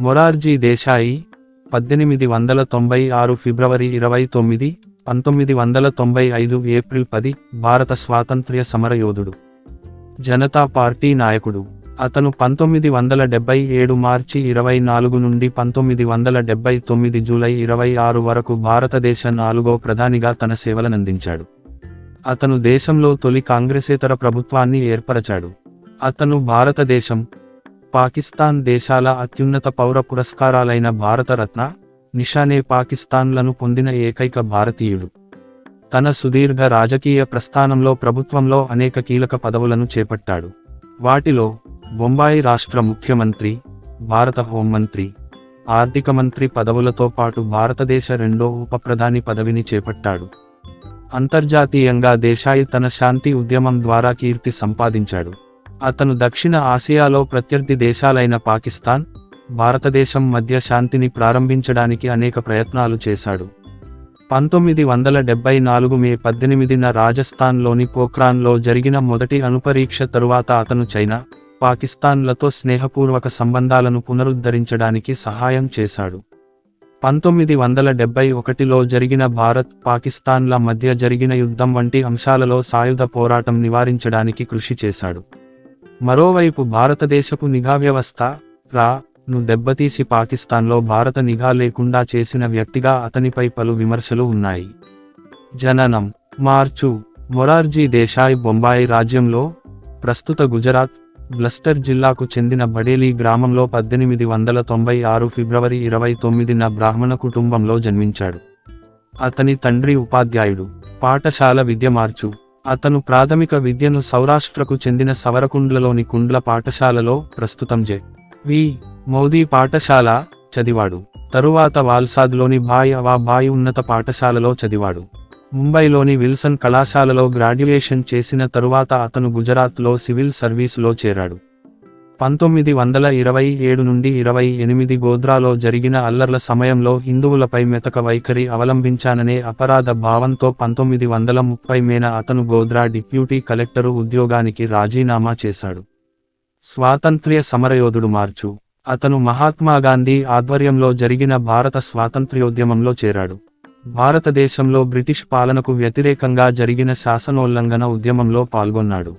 మొరార్జీ దేశాయి 1896 ఫిబ్రవరి 29, 1995 April 10 భారత స్వాతంత్ర్య సమరయోధుడు, జనతా పార్టీ నాయకుడు. అతను 1977 మార్చి 24 నుండి 1979 జూలై 26 వరకు భారతదేశ 4వ ప్రధానిగా తన సేవలనందించాడు. అతను దేశంలో తొలి కాంగ్రెసేతర ప్రభుత్వాన్ని ఏర్పరచాడు. అతను భారతదేశం, పాకిస్తాన్ దేశాల అత్యున్నత పౌర పురస్కారాలైన భారతరత్న, నిషాన్-ఏ-పాకిస్తాన్లను పొందిన ఏకైక భారతీయుడు. తన సుదీర్ఘ రాజకీయ ప్రస్థానంలో ప్రభుత్వంలో అనేక కీలక పదవులను చేపట్టాడు. వాటిలో బొంబాయి రాష్ట్ర ముఖ్యమంత్రి, భారత హోంమంత్రి, ఆర్థిక మంత్రి పదవులతో పాటు భారతదేశ 2వ ఉప ప్రధాని పదవిని చేపట్టాడు. అంతర్జాతీయంగా దేశాయి తన శాంతి ఉద్యమం ద్వారా కీర్తి సంపాదించాడు. అతను దక్షిణ ఆసియాలో ప్రత్యర్థి దేశాలైన పాకిస్తాన్, భారతదేశం మధ్య శాంతిని ప్రారంభించడానికి అనేక ప్రయత్నాలు చేశాడు. 1974 మే 18న రాజస్థాన్లోని పోఖ్రాన్లో జరిగిన మొదటి అణుపరీక్ష తరువాత అతను చైనా, పాకిస్తాన్లతో స్నేహపూర్వక సంబంధాలను పునరుద్ధరించడానికి సహాయం చేశాడు. 1971లో జరిగిన భారత్, పాకిస్తాన్ల మధ్య జరిగిన యుద్ధం వంటి అంశాలలో సాయుధ పోరాటం నివారించడానికి కృషి చేశాడు. మరోవైపు భారతదేశపు నిఘా వ్యవస్థ ను దెబ్బతీసి పాకిస్తాన్లో భారత నిఘా లేకుండా చేసిన వ్యక్తిగా అతనిపై పలు విమర్శలు ఉన్నాయి. జననం మార్చు మొరార్జీ దేశాయ్ బొంబాయి రాజ్యంలో, ప్రస్తుత గుజరాత్, బ్లస్టర్ జిల్లాకు చెందిన బడేలీ గ్రామంలో 1896 ఫిబ్రవరి 29న బ్రాహ్మణ కుటుంబంలో జన్మించాడు. అతని తండ్రి ఉపాధ్యాయుడు. పాఠశాల విద్య మార్చు. అతను ప్రాథమిక విద్యను సౌరాష్ట్రకు చెందిన సవరకుండ్లలోని కుండ్ల పాఠశాలలో, ప్రస్తుతం జె.వి. మోదీ పాఠశాల చదివాడు. తరువాత వాల్సాద్లోని భాయ్ అవా భాయ్ ఉన్నత పాఠశాలలో చదివాడు. ముంబైలోని విల్సన్ కళాశాలలో గ్రాడ్యుయేషన్ చేసిన తరువాత అతను గుజరాత్లో సివిల్ సర్వీసులో చేరాడు. 1927 నుండి 28 గోధ్రాలో జరిగిన అల్లర్ల సమయంలో హిందువులపై మెతక వైఖరి అవలంబించాననే అపరాధ భావంతో 1930 మేన అతను గోధ్రా డిప్యూటీ కలెక్టరు ఉద్యోగానికి రాజీనామా చేశాడు. స్వాతంత్ర్య సమరయోధుడు మార్చు. అతను మహాత్మాగాంధీ ఆధ్వర్యంలో జరిగిన భారత స్వాతంత్ర్యోద్యమంలో చేరాడు. భారతదేశంలో బ్రిటిష్ పాలనకు వ్యతిరేకంగా జరిగిన శాసనోల్లంఘన ఉద్యమంలో పాల్గొన్నాడు.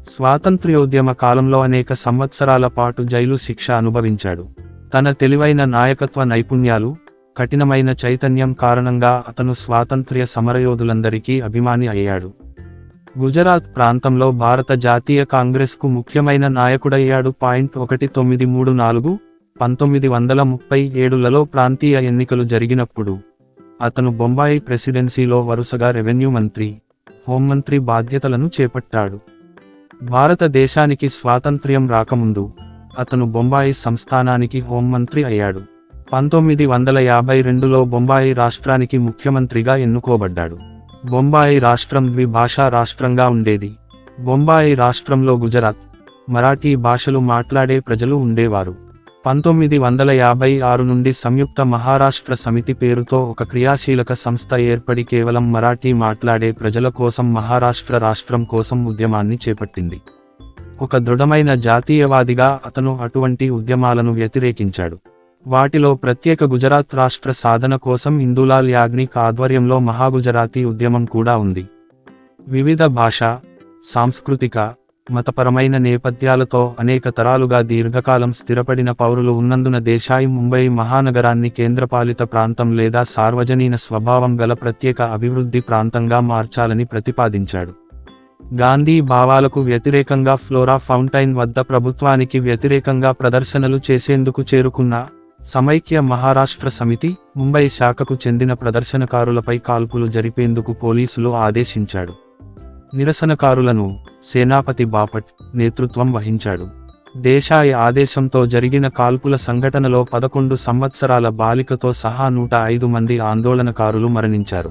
స్వాతంత్ర్యోద్యమ కాలంలో అనేక సంవత్సరాల పాటు జైలు శిక్ష అనుభవించాడు. తన తెలివైన నాయకత్వ నైపుణ్యాలు, కఠినమైన చైతన్యం కారణంగా అతను స్వాతంత్ర్య సమరయోధులందరికీ అభిమాని అయ్యాడు. గుజరాత్ ప్రాంతంలో భారత జాతీయ కాంగ్రెస్కు ముఖ్యమైన నాయకుడయ్యాడు. 1934, 1937లలో ప్రాంతీయ ఎన్నికలు జరిగినప్పుడు అతను బొంబాయి ప్రెసిడెన్సీలో వరుసగా రెవెన్యూ మంత్రి, హోంమంత్రి బాధ్యతలను చేపట్టాడు. భారతదేశానికి స్వాతంత్ర్యం రాకముందు అతను బొంబాయి సంస్థానానికి హోంమంత్రి అయ్యాడు. 1952లో బొంబాయి రాష్ట్రానికి ముఖ్యమంత్రిగా ఎన్నుకోబడ్డాడు. బొంబాయి రాష్ట్రం ద్విభాషా రాష్ట్రంగా ఉండేది. బొంబాయి రాష్ట్రంలో గుజరాత్, మరాఠీ భాషలు మాట్లాడే ప్రజలు ఉండేవారు. 1956 నుండి సంయుక్త మహారాష్ట్ర సమితి పేరుతో ఒక క్రియాశీలక సంస్థ ఏర్పడి కేవలం మరాఠీ మాట్లాడే ప్రజల కోసం మహారాష్ట్ర రాష్ట్రం కోసం ఉద్యమాన్ని చేపట్టింది. ఒక దృఢమైన జాతీయవాదిగా అతను అటువంటి ఉద్యమాలను వ్యతిరేకించాడు. వాటిలో ప్రత్యేక గుజరాత్ రాష్ట్ర సాధన కోసం ఇందూలాల్ యాగ్నిక్ ఆధ్వర్యంలో మహాగుజరాతీ ఉద్యమం కూడా ఉంది. వివిధ భాషా, సాంస్కృతిక, మతపరమైన నేపథ్యాలతో అనేక తరాలుగా దీర్ఘకాలం స్థిరపడిన పౌరులు ఉన్నందున దేశాయి ముంబై మహానగరాన్ని కేంద్రపాలిత ప్రాంతం లేదా సార్వజనీన స్వభావం గల ప్రత్యేక అభివృద్ధి ప్రాంతంగా మార్చాలని ప్రతిపాదించాడు. గాంధీ భావాలకు వ్యతిరేకంగా ఫ్లోరా ఫౌంటైన్ వద్ద ప్రభుత్వానికి వ్యతిరేకంగా ప్రదర్శనలు చేసేందుకు చేరుకున్న సమైక్య మహారాష్ట్ర సమితి, ముంబై శాఖకు చెందిన ప్రదర్శనకారులపై కాల్పులు జరిపేందుకు పోలీసులు ఆదేశించాడు. నిరసనకారులను సేనాపతి బాపట్ నేతృత్వం వహించాడు. దేశాయి ఆదేశంతో జరిగిన కాల్పుల సంఘటనలో 11 సంవత్సరాల బాలికతో సహా 105 మంది ఆందోళనకారులు మరణించారు.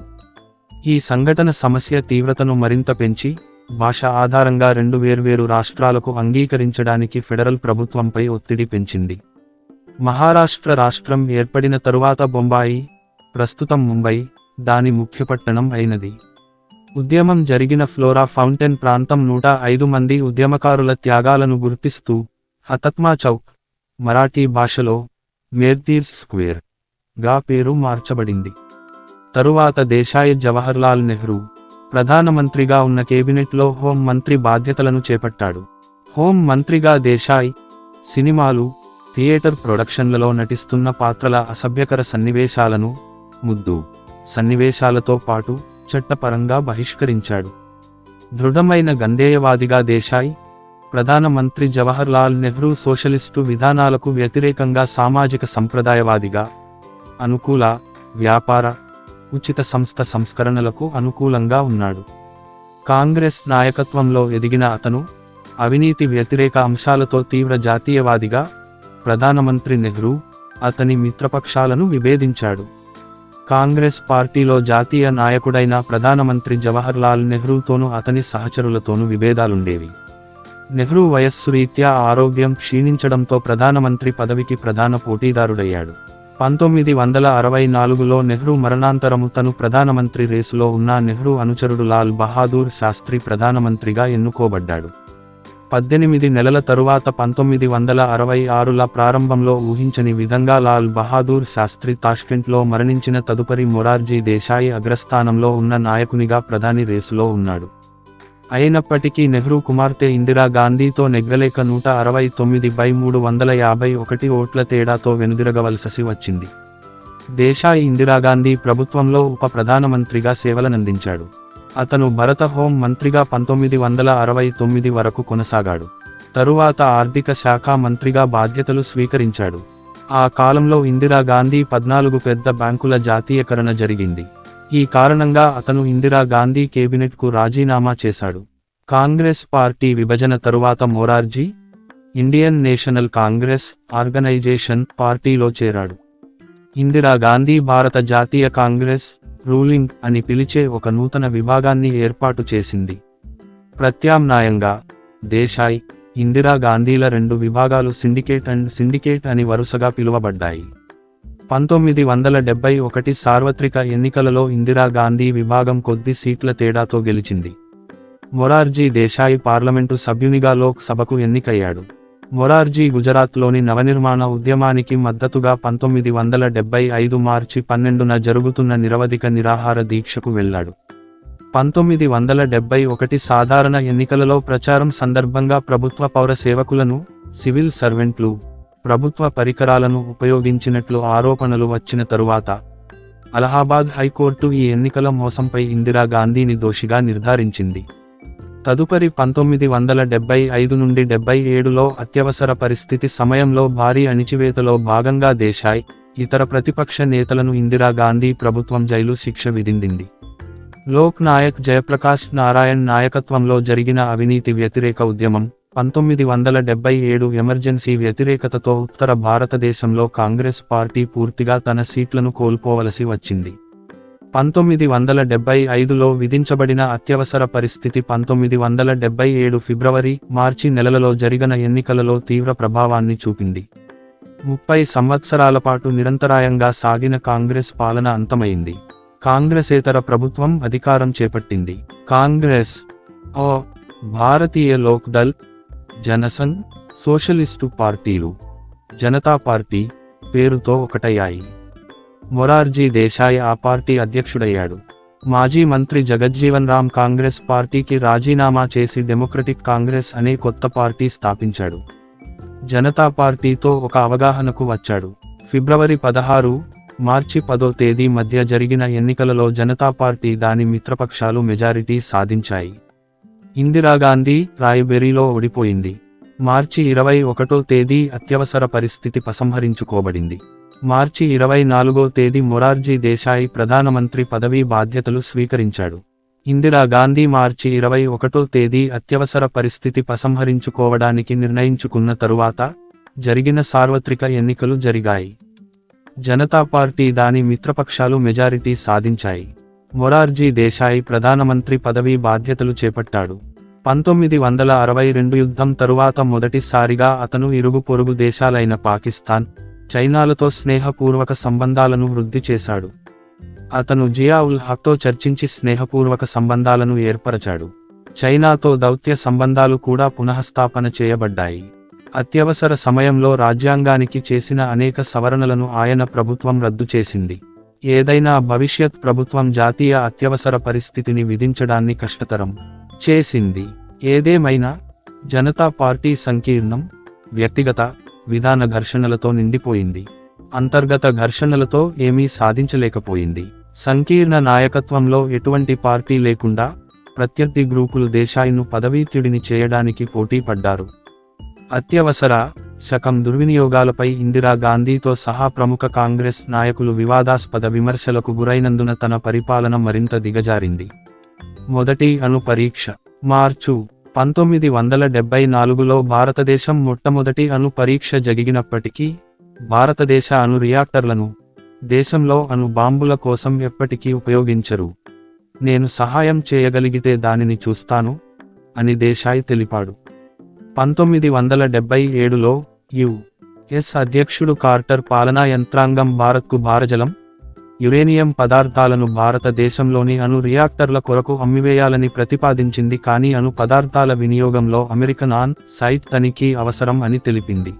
ఈ సంఘటన సమస్య తీవ్రతను మరింత పెంచి, భాష ఆధారంగా 2 వేర్వేరు రాష్ట్రాలకు అంగీకరించడానికి ఫెడరల్ ప్రభుత్వంపై ఒత్తిడి పెంచింది. మహారాష్ట్ర రాష్ట్రం ఏర్పడిన తరువాత బొంబాయి, ప్రస్తుతం ముంబై, దాని ముఖ్యపట్టణం అయినది. ఉద్యమం జరిగిన ఫ్లోరా ఫౌంటైన్ ప్రాంతం 105 మంది ఉద్యమకారుల త్యాగాలను గుర్తిస్తూ హతత్మా చౌక్, మరాఠీ భాషలో మేర్తీర్స్ స్క్వేర్ గా పేరు మార్చబడింది. తరువాత దేశాయ్ జవహర్లాల్ నెహ్రూ ప్రధానమంత్రిగా ఉన్న కేబినెట్లో హోం మంత్రి బాధ్యతలను చేపట్టాడు. హోం మంత్రిగా దేశాయ్ సినిమాలు, థియేటర్ ప్రొడక్షన్లలో నటిస్తున్న పాత్రల అసభ్యకర సన్నివేశాలను, ముద్దు సన్నివేశాలతో పాటు చట్టపరంగా బహిష్కరించాడు. దృఢమైన గంధేయవాదిగా దేశాయ్, ప్రధానమంత్రి జవహర్లాల్ నెహ్రూ సోషలిస్టు విధానాలకు వ్యతిరేకంగా సామాజిక సంప్రదాయవాదిగా, అనుకూల వ్యాపార, ఉచిత సంస్థ సంస్కరణలకు అనుకూలంగా ఉన్నాడు. కాంగ్రెస్ నాయకత్వంలో ఎదిగిన అతను అవినీతి వ్యతిరేక అంశాలతో తీవ్ర జాతీయవాదిగా, ప్రధానమంత్రి నెహ్రూ, అతని మిత్రపక్షాలను విభేదించాడు. కాంగ్రెస్ పార్టీలో జాతీయ నాయకుడైన ప్రధానమంత్రి జవహర్లాల్ నెహ్రూతోనూ అతని సహచరులతోనూ విభేదాలుండేవి. నెహ్రూ వయస్సు రీత్యా ఆరోగ్యం క్షీణించడంతో ప్రధానమంత్రి పదవికి ప్రధాన పోటీదారుడయ్యాడు. 1964లో నెహ్రూ మరణాంతరము తను ప్రధానమంత్రి రేసులో ఉన్న నెహ్రూ అనుచరుడు లాల్ బహాదూర్ శాస్త్రి ప్రధానమంత్రిగా ఎన్నుకోబడ్డాడు. 18 నెలల తరువాత 1966ల ప్రారంభంలో ఊహించని విధంగా లాల్ బహాదూర్ శాస్త్రి తాష్కెంట్లో మరణించిన తదుపరి మొరార్జీ దేశాయి అగ్రస్థానంలో ఉన్న నాయకునిగా ప్రధాని రేసులో ఉన్నాడు. అయినప్పటికీ నెహ్రూ కుమార్తె ఇందిరా గాంధీతో నెగ్గలేక 169/351 ఓట్ల తేడాతో వెనుదిరగవలసి వచ్చింది. దేశాయ్ ఇందిరాగాంధీ ప్రభుత్వంలో ఉప ప్రధానమంత్రిగా సేవలనందించాడు. అతను భారత హోం మంత్రిగా 1969 వరకు కొనసాగాడు. తరువాత ఆర్థిక శాఖ మంత్రిగా బాధ్యతలు స్వీకరించాడు. ఆ కాలంలో ఇందిరాగాంధీ 14 పెద్ద బ్యాంకుల జాతీయకరణ జరిగింది. ఈ కారణంగా అతను ఇందిరా గాంధీ కేబినెట్కు రాజీనామా చేశాడు. కాంగ్రెస్ పార్టీ విభజన తరువాత మొరార్జీ ఇండియన్ నేషనల్ కాంగ్రెస్ ఆర్గనైజేషన్ పార్టీలో చేరాడు. ఇందిరా గాంధీ భారత జాతీయ కాంగ్రెస్ రూలింగ్ అని పిలిచే ఒక నూతన విభాగాన్ని ఏర్పాటు చేసింది. ప్రత్యామ్నాయంగా దేశాయ్, ఇందిరా గాంధీల 2 విభాగాలు సిండికేట్ అండ్ సిండికేట్ అని వరుసగా పిలువబడ్డాయి. 1971 సార్వత్రిక ఎన్నికలలో ఇందిరా గాంధీ విభాగం కొద్ది సీట్ల తేడాతో గెలిచింది. మొరార్జీ దేశాయ్ పార్లమెంటు సభ్యునిగా లోక్ సభకు ఎన్నికయ్యాడు. మొరార్జీ గుజరాత్లోని నవనిర్మాణ ఉద్యమానికి మద్దతుగా 1975 మార్చి 12న జరుగుతున్న నిరవధిక నిరాహార దీక్షకు వెళ్లాడు. 1971 సాధారణ ఎన్నికలలో ప్రచారం సందర్భంగా ప్రభుత్వ పౌర సేవకులను, సివిల్ సర్వెంట్లు, ప్రభుత్వ పరికరాలను ఉపయోగించినట్లు ఆరోపణలు వచ్చిన తరువాత అలహాబాద్ హైకోర్టు ఈ ఎన్నికల మోసంపై ఇందిరా గాంధీని దోషిగా నిర్ధారించింది. తదుపరి 1975 నుండి 77లో అత్యవసర పరిస్థితి సమయంలో భారీ అణిచివేతలో భాగంగా దేశాయ్, ఇతర ప్రతిపక్ష నేతలను ఇందిరా గాంధీ ప్రభుత్వం జైలు శిక్ష విధించింది. లోక్ నాయక్ జయప్రకాష్ నారాయణ్ నాయకత్వంలో జరిగిన అవినీతి వ్యతిరేక ఉద్యమం, 1977 ఎమర్జెన్సీ వ్యతిరేకతతో ఉత్తర భారతదేశంలో కాంగ్రెస్ పార్టీ పూర్తిగా తన సీట్లను కోల్పోవలసి వచ్చింది. 1975లో విధించబడిన అత్యవసర పరిస్థితి 1977 ఫిబ్రవరి, మార్చి నెలలలో జరిగిన ఎన్నికలలో తీవ్ర ప్రభావాన్ని చూపింది. 30 సంవత్సరాల పాటు నిరంతరాయంగా సాగిన కాంగ్రెస్ పాలన అంతమైంది. కాంగ్రెసేతర ప్రభుత్వం అధికారం చేపట్టింది. కాంగ్రెస్, భారతీయ లోక్ దళ్, జనసంఘ్, సోషలిస్టు పార్టీలు జనతా పార్టీ పేరుతో ఒకటయ్యాయి. మొరార్జీ దేశాయ్ ఆ పార్టీ అధ్యక్షుడయ్యాడు. మాజీ మంత్రి జగజ్జీవన్ రామ్ కాంగ్రెస్ పార్టీకి రాజీనామా చేసి డెమోక్రటిక్ కాంగ్రెస్ అనే కొత్త పార్టీ స్థాపించాడు. జనతా పార్టీతో ఒక అవగాహనకు వచ్చాడు. ఫిబ్రవరి 16, మార్చి 10 మధ్య జరిగిన ఎన్నికలలో జనతా పార్టీ దాని మిత్రపక్షాలు మెజారిటీ సాధించాయి. ఇందిరాగాంధీ రాయ్బెరీలో ఓడిపోయింది. మార్చి 21 అత్యవసర పరిస్థితి ఉపసంహరించుకోబడింది. మార్చి 24 మొరార్జీ దేశాయ్ ప్రధానమంత్రి పదవీ బాధ్యతలు స్వీకరించాడు. ఇందిరాగాంధీ మార్చి 21 అత్యవసర పరిస్థితి ఉపసంహరించుకోవడానికి నిర్ణయించుకున్న తరువాత జరిగిన సార్వత్రిక ఎన్నికలు జరిగాయి. జనతా పార్టీ దాని మిత్రపక్షాలు మెజారిటీ సాధించాయి. మొరార్జీ దేశాయ్ ప్రధానమంత్రి పదవీ బాధ్యతలు చేపట్టాడు. 1962 యుద్ధం తరువాత మొదటిసారిగా అతను ఇరుగు పొరుగు దేశాలైన పాకిస్తాన్, చైనాలతో స్నేహపూర్వక సంబంధాలను వృద్ధి చేశాడు. అతను జియా ఉల్ హక్తో చర్చించి స్నేహపూర్వక సంబంధాలను ఏర్పరచాడు. చైనాతో దౌత్య సంబంధాలు కూడా పునఃస్థాపన చేయబడ్డాయి. అత్యవసర సమయంలో రాజ్యాంగానికి చేసిన అనేక సవరణలను ఆయన ప్రభుత్వం రద్దు చేసింది. ఏదైనా భవిష్యత్ ప్రభుత్వం జాతీయ అత్యవసర పరిస్థితిని విధించడాన్ని కష్టతరం చేసింది. ఏదేమైనా జనతా పార్టీ సంకీర్ణం, వ్యక్తిగత, విధాన ఘర్షణలతో నిండిపోయింది. అంతర్గత ఘర్షణలతో ఏమీ సాధించలేకపోయింది. సంకీర్ణ నాయకత్వంలో ఎటువంటి పార్టీ లేకుండా ప్రత్యర్థి గ్రూపులు దేశాయ్ను పదవీత్యుడిని చేయడానికి పోటీ పడ్డారు. అత్యవసర శకం దుర్వినియోగాలపై ఇందిరా గాంధీతో సహా ప్రముఖ కాంగ్రెస్ నాయకులు వివాదాస్పద విమర్శలకు గురైనందున తన పరిపాలన మరింత దిగజారింది. మొదటి అణు పరీక్ష మార్చు 1974లో భారతదేశం మొట్టమొదటి అణు పరీక్ష జరిగినప్పటికీ భారతదేశ అణు రియాక్టర్లను దేశంలో అణు బాంబుల కోసం ఎప్పటికీ ఉపయోగించరు. నేను సహాయం చేయగలిగితే దానిని చూస్తాను అని దేశాయ్ తెలిపాడు. 1977లో యుఎస్ అధ్యక్షుడు కార్టర్ పాలనా యంత్రాంగం భారత్కు భారజలం, యురేనియం పదార్థాలను భారతదేశంలోని అణు రియాక్టర్ల కొరకు అమ్మివేయాలని ప్రతిపాదించింది. కానీ అణు పదార్థాల వినియోగంలో అమెరికన్ ఆన్ సైట్ తనిఖీ అవసరం అని తెలిపింది.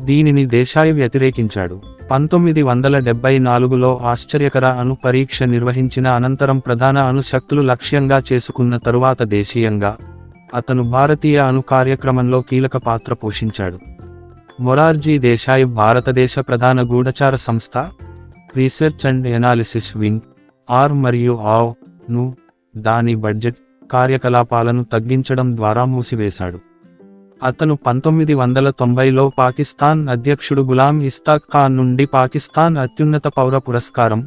దీనిని దేశాయ్ వ్యతిరేకించాడు. 1974లో ఆశ్చర్యకర అణు పరీక్ష నిర్వహించిన అనంతరం ప్రధాన అణు శక్తులు లక్ష్యంగా చేసుకున్న తరువాత దేశీయంగా అతను భారతీయ అణు కార్యక్రమంలో కీలక పాత్ర పోషించాడు. మొరార్జీ దేశాయ్ భారతదేశ ప్రధాన గూఢచార సంస్థ రీసెర్చ్ అండ్ ఎనాలిసిస్ వింగ్ మరియు ను దాని బడ్జెట్ కార్యకలాపాలను తగ్గించడం ద్వారా మూసివేశాడు. అతను 1990లో పాకిస్తాన్ అధ్యక్షుడు గులాం ఇస్తాక్ ఖాన్ నుండి పాకిస్తాన్ అత్యున్నత పౌర పురస్కారం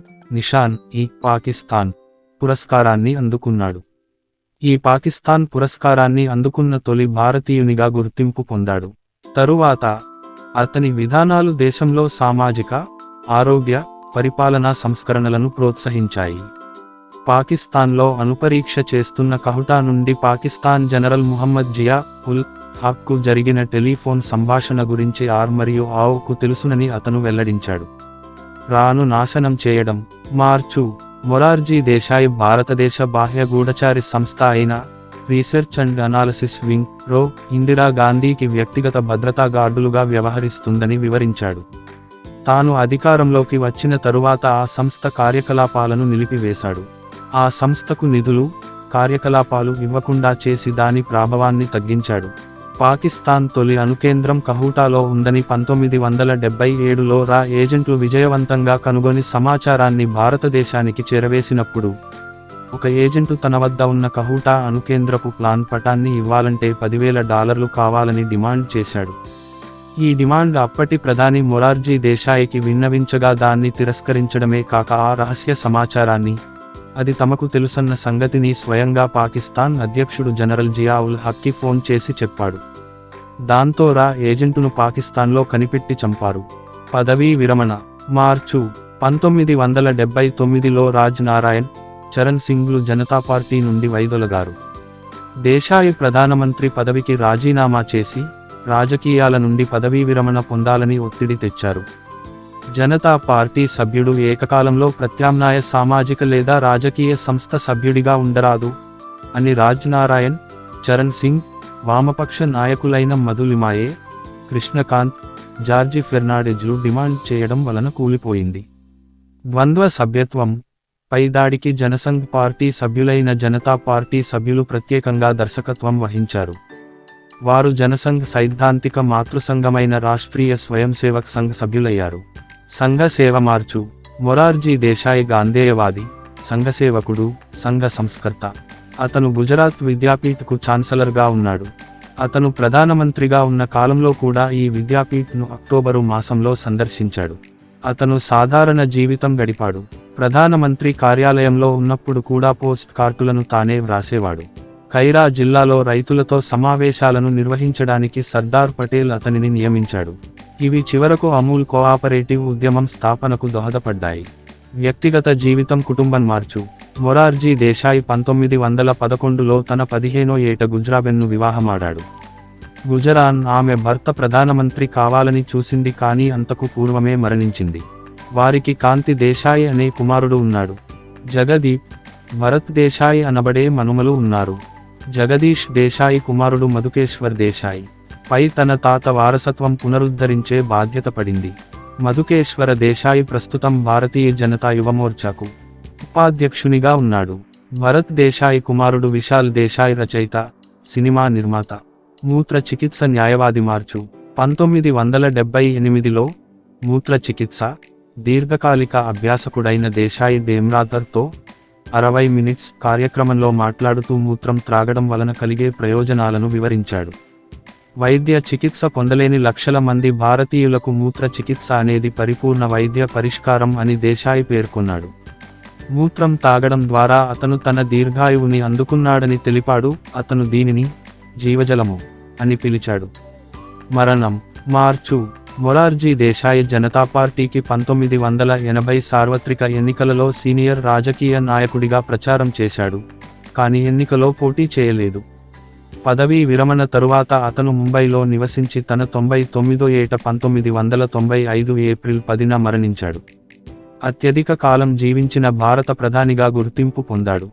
పాకిస్తాన్ పురస్కారాన్ని అందుకున్నాడు. ఈ పాకిస్తాన్ పురస్కారాన్ని అందుకున్న తొలి భారతీయునిగా గుర్తింపు పొందాడు. తరువాత అతని విధానాలు దేశంలో సామాజిక, ఆరోగ్య, పరిపాలనా సంస్కరణలను ప్రోత్సహించాయి. పాకిస్తాన్లో అణుపరీక్ష చేస్తున్న కహుటా నుండి పాకిస్తాన్ జనరల్ ముహమ్మద్ జియా ఉల్ హక్కు జరిగిన టెలిఫోన్ సంభాషణ గురించి మరియు కు తెలుసునని అతను వెల్లడించాడు. రాను నాశనం చేయడం మార్చు మొరార్జీ దేశాయ్ భారతదేశ బాహ్య గూఢచారి సంస్థ అయిన research and analysis wing Indira గాంధీకి వ్యక్తిగత భద్రతా గార్డులుగా వ్యవహరిస్తుందని వివరించాడు. తాను అధికారంలోకి వచ్చిన తరువాత ఆ సంస్థ కార్యకలాపాలను నిలిపివేశాడు. ఆ సంస్థకు నిధులు, కార్యకలాపాలు ఇవ్వకుండా చేసి దాని ప్రాభవాన్ని తగ్గించాడు. పాకిస్తాన్ తొలి అణుకేంద్రం కహూటాలో ఉందని 1977లో ఏజెంట్లు విజయవంతంగా కనుగొని సమాచారాన్ని భారతదేశానికి చేరవేసినప్పుడు ఒక ఏజెంటు తన వద్ద ఉన్న కహూటా అణుకేంద్రపు ప్లాన్ పటాన్ని ఇవ్వాలంటే $10,000 కావాలని డిమాండ్ చేశాడు. ఈ డిమాండ్ అప్పటి ప్రధాని మొరార్జీ దేశాయ్కి విన్నవించగా దాన్ని తిరస్కరించడమే కాక ఆ రహస్య సమాచారాన్ని, అది తమకు తెలుసన్న సంగతిని స్వయంగా పాకిస్తాన్ అధ్యక్షుడు జనరల్ జియా ఉల్ హక్కి ఫోన్ చేసి చెప్పాడు. దాంతో ఏజెంటును పాకిస్తాన్లో కనిపెట్టి చంపారు. పదవీ విరమణ మార్చు 1979లో రాజ్ నారాయణ్, చరణ్ సింగ్లు జనతా పార్టీ నుండి వైదొలగారు. దేశాయ్ ప్రధానమంత్రి పదవికి రాజీనామా చేసి రాజకీయాల నుండి పదవీ విరమణ పొందాలని ఒత్తిడి తెచ్చారు. జనతా పార్టీ సభ్యుడు ఏకకాలంలో ప్రత్యామ్నాయ సామాజిక లేదా రాజకీయ సంస్థ సభ్యుడిగా ఉండరాదు అని రాజ్ నారాయణ్, చరణ్ సింగ్, వామపక్ష నాయకులైన మధు లిమాయే, కృష్ణకాంత్, జార్జి ఫెర్నాండెజ్లు డిమాండ్ చేయడం వలన కూలిపోయింది. ద్వంద్వ సభ్యత్వం పై దాడికి జనసంఘ్ పార్టీ సభ్యులైన జనతా పార్టీ సభ్యులు ప్రత్యేకంగా దర్శకత్వం వహించారు. వారు జనసంఘ్ సైద్ధాంతిక మాతృసంఘమైన రాష్ట్రీయ స్వయంసేవక్ సంఘ్ సభ్యులయ్యారు. సంఘ సేవ మార్చు మొరార్జీ దేశాయ్ గాంధేయవాది, సంఘసేవకుడు, సంఘ సంస్కర్త. అతను గుజరాత్ విద్యాపీఠ్కు ఛాన్సలర్గా ఉన్నాడు. అతను ప్రధానమంత్రిగా ఉన్న కాలంలో కూడా ఈ విద్యాపీఠ్ను అక్టోబరు మాసంలో సందర్శించాడు. అతను సాధారణ జీవితం గడిపాడు. ప్రధానమంత్రి కార్యాలయంలో ఉన్నప్పుడు కూడా పోస్ట్ కార్డులను తానే వ్రాసేవాడు. ఖైరా జిల్లాలో రైతులతో సమావేశాలను నిర్వహించడానికి సర్దార్ పటేల్ అతనిని నియమించాడు. ఇవి చివరకు అమూల్ కోఆపరేటివ్ ఉద్యమం స్థాపనకు దోహదపడ్డాయి. వ్యక్తిగత జీవితం కుటుంబం మార్చు మొరార్జీ దేశాయ్ 1911లో తన 15వ ఏట గుజ్రాబెన్ను వివాహమాడాడు. గుజరాన్ ఆమె భర్త ప్రధానమంత్రి కావాలని చూసింది కానీ అంతకు పూర్వమే మరణించింది. వారికి కాంతి దేశాయ్ అనే కుమారుడు ఉన్నాడు. జగదీప్, భరత్ దేశాయ్ అనబడే మనుమలు ఉన్నారు. జగదీష్ దేశాయ్ కుమారుడు మధుకేశ్వర్ దేశాయ్. పై తన తాత వారసత్వం పునరుద్ధరించే బాధ్యత పడింది. మధుకేశ్వర దేశాయి ప్రస్తుతం భారతీయ జనతా యువమోర్చాకు ఉపాధ్యక్షునిగా ఉన్నాడు. భరత్ దేశాయి కుమారుడు విశాల్ దేశాయ్ రచయిత, సినిమా నిర్మాత, మూత్ర చికిత్స న్యాయవాది. మార్చు 1978లో మూత్ర చికిత్స దీర్ఘకాలిక అభ్యాసకుడైన దేశాయి డేమ్రాథర్తో 60 మినిట్స్ కార్యక్రమంలో మాట్లాడుతూ మూత్రం త్రాగడం వలన కలిగే ప్రయోజనాలను వివరించాడు. వైద్య చికిత్స పొందలేని లక్షల మంది భారతీయులకు మూత్ర చికిత్స అనేది పరిపూర్ణ వైద్య పరిష్కారం అని దేశాయి పేర్కొన్నాడు. మూత్రం తాగడం ద్వారా అతను తన దీర్ఘాయువుని అందుకున్నాడని తెలిపాడు. అతను దీనిని జీవజలము అని పిలిచాడు. మరణం. మార్చు మొరార్జీ దేశాయ్ జనతా పార్టీకి 1980 సార్వత్రిక ఎన్నికలలో సీనియర్ రాజకీయ నాయకుడిగా ప్రచారం చేశాడు, కానీ ఎన్నికలో పోటీ చేయలేదు. పదవీ విరమణ తరువాత అతను ముంబైలో నివసించి తన 99వ ఏట 1995 ఏప్రిల్ 10న మరణించాడు. అత్యధిక కాలం జీవించిన భారత ప్రధానిగా గుర్తింపు పొందాడు.